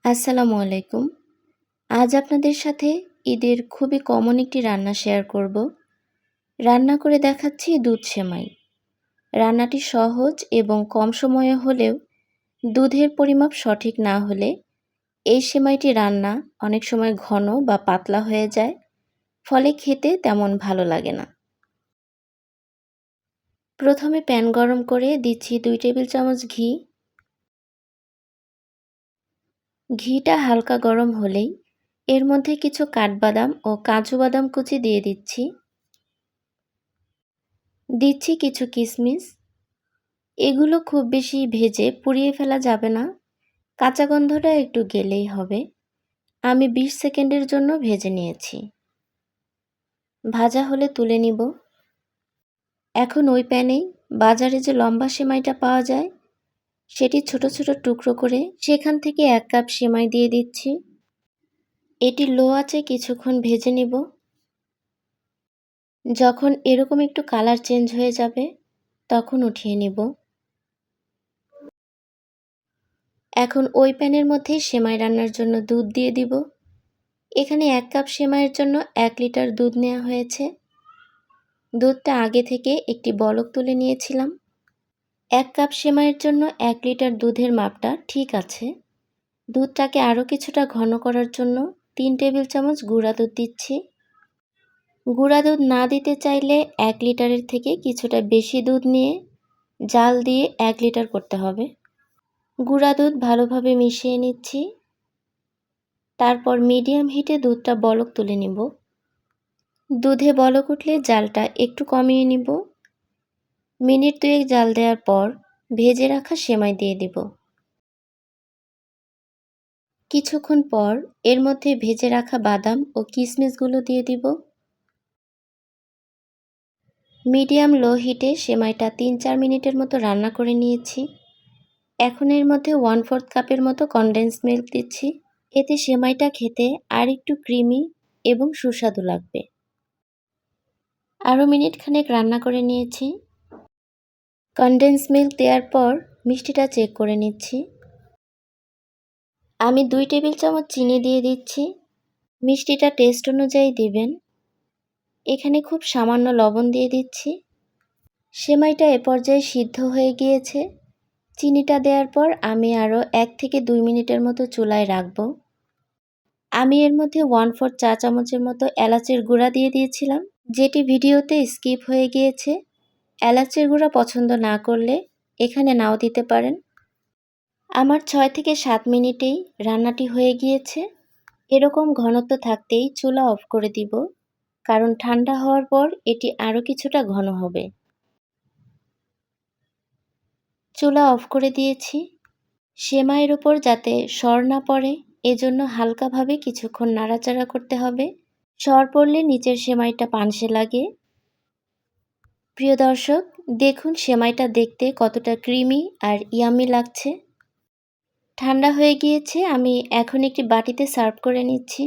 আসসালামু আলাইকুম। আজ আপনাদের সাথে ঈদের খুবই কমন একটি রান্না শেয়ার করব। রান্না করে দেখাচ্ছি দুধ সেমাই। রান্নাটি সহজ এবং কম সময়ে হলেও দুধের পরিমাপ সঠিক না হলে এই সেমাইটি রান্না অনেক সময় ঘন বা পাতলা হয়ে যায়, ফলে খেতে তেমন ভালো লাগে না। প্রথমে প্যান গরম করে দিচ্ছি 2 টেবিল চামচ ঘি। ঘিটা হালকা গরম হলেই এর মধ্যে কিছু কাঠবাদাম ও কাজু বাদাম কুচি দিয়ে দিচ্ছি। দিচ্ছি কিছু কিশমিশ। এগুলো খুব বেশি ভেজে পুড়িয়ে ফেলা যাবে না, কাঁচা গন্ধটা একটু গেলেই হবে। আমি 20 সেকেন্ডের জন্য ভেজে নিয়েছি। ভাজা হলে তুলে নিব। এখন ওই প্যানেই বাজারে যে লম্বা সেমাইটা পাওয়া যায় সেটি ছোট ছোট টুকরো করে সেখান থেকে 1 কাপ সেমাই দিয়ে দিচ্ছি। এটি লো আঁচে কিছুক্ষণ ভেজে নিব। যখন এরকম একটু কালার চেঞ্জ হয়ে যাবে তখন উঠিয়ে নিব। এখন ওই প্যানের মধ্যেই সেমাই রান্নার জন্য দুধ দিয়ে দিব। এখানে 1 কাপ সেমাইয়ের জন্য 1 লিটার দুধ নেওয়া হয়েছে। দুধটা আগে থেকে একটি বলক তুলে নিয়েছিলাম। 1 কাপ সেমাইয়ের জন্য 1 লিটার দুধের মাপটা ঠিক আছে। দুধটাকে আরও কিছুটা ঘন করার জন্য 3 টেবিল চামচ গুঁড়া দুধ দিচ্ছি। গুঁড়া দুধ না দিতে চাইলে 1 লিটারের থেকে কিছুটা বেশি দুধ নিয়ে জাল দিয়ে 1 লিটার করতে হবে। গুঁড়া দুধ ভালোভাবে মিশিয়ে নিচ্ছি। তারপর মিডিয়াম হিটে দুধটা বলক তুলে নিব। দুধে বলক উঠলে জালটা একটু কমিয়ে নিব। মিনিট 2 জাল দেওয়ার পর ভেজে রাখা সেমাই দিয়ে দিব। কিছুক্ষণ পর এর মধ্যে ভেজে রাখা বাদাম ও কিশমিশগুলো দিয়ে দিব। মিডিয়াম লো হিটে সেমাইটা 3-4 মিনিটের মতো রান্না করে নিয়েছি। এখন এর মধ্যে 1/4 কাপের মতো কনডেন্স মিল্ক দিচ্ছি। এতে সেমাইটা খেতে আর একটু ক্রিমি এবং সুস্বাদু লাগবে। আরও মিনিট খানেক রান্না করে নিয়েছি। কনডেন্স মিল্ক দেওয়ার পর মিষ্টিটা চেক করে নিচ্ছি। আমি 2 টেবিল চামচ চিনি দিয়ে দিচ্ছি। মিষ্টিটা টেস্ট অনুযায়ী দিবেন। এখানে খুব সামান্য লবণ দিয়ে দিচ্ছি। সেমাইটা এ পর্যায়ে সিদ্ধ হয়ে গিয়েছে। চিনিটা দেওয়ার পর আমি আরও 1 থেকে 2 মিনিটের মতো চুলায় রাখব। আমি এর মধ্যে 1/4 চা চামচের মতো এলাচের গুঁড়া দিয়ে দিয়েছিলাম, যেটি ভিডিওতে স্কিপ হয়ে গিয়েছে। এলাচের গুঁড়া পছন্দ না করলে এখানে নাও দিতে পারেন। আমার 6 থেকে 7 মিনিটেই রান্নাটি হয়ে গিয়েছে। এরকম ঘনত্ব থাকতেই চুলা অফ করে দিব, কারণ ঠান্ডা হওয়ার পর এটি আরও কিছুটা ঘন হবে। চুলা অফ করে দিয়েছি। সেমাইয়ের উপর যাতে সর না পড়ে এজন্য হালকাভাবে কিছুক্ষণ নাড়াচাড়া করতে হবে। সর পড়লে নিচের সেমাইটা পানসে লাগে। প্রিয় দর্শক, দেখুন সেমাইটা দেখতে কতটা ক্রিমি আর ইয়ামি লাগছে। ঠান্ডা হয়ে গিয়েছে। আমি এখন একটি বাটিতে সার্ভ করে নিচ্ছি।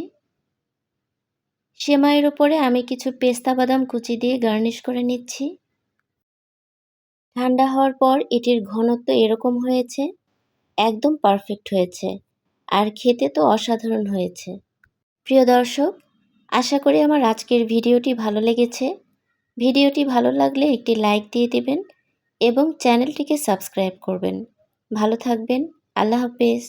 সেমাইয়ের উপরে আমি কিছু পেস্তা বাদাম কুচি দিয়ে গার্নিশ করে নিচ্ছি। ঠান্ডা হওয়ার পর এটির ঘনত্ব এরকম হয়েছে, একদম পারফেক্ট হয়েছে, আর খেতে তো অসাধারণ হয়েছে। প্রিয় দর্শক, আশা করি আমার আজকের ভিডিওটি ভালো লেগেছে। ভিডিওটি ভালো লাগলে একটি লাইক দিয়ে দিবেন এবং চ্যানেলটিকে সাবস্ক্রাইব করবেন। ভালো থাকবেন। আল্লাহ হাফেজ।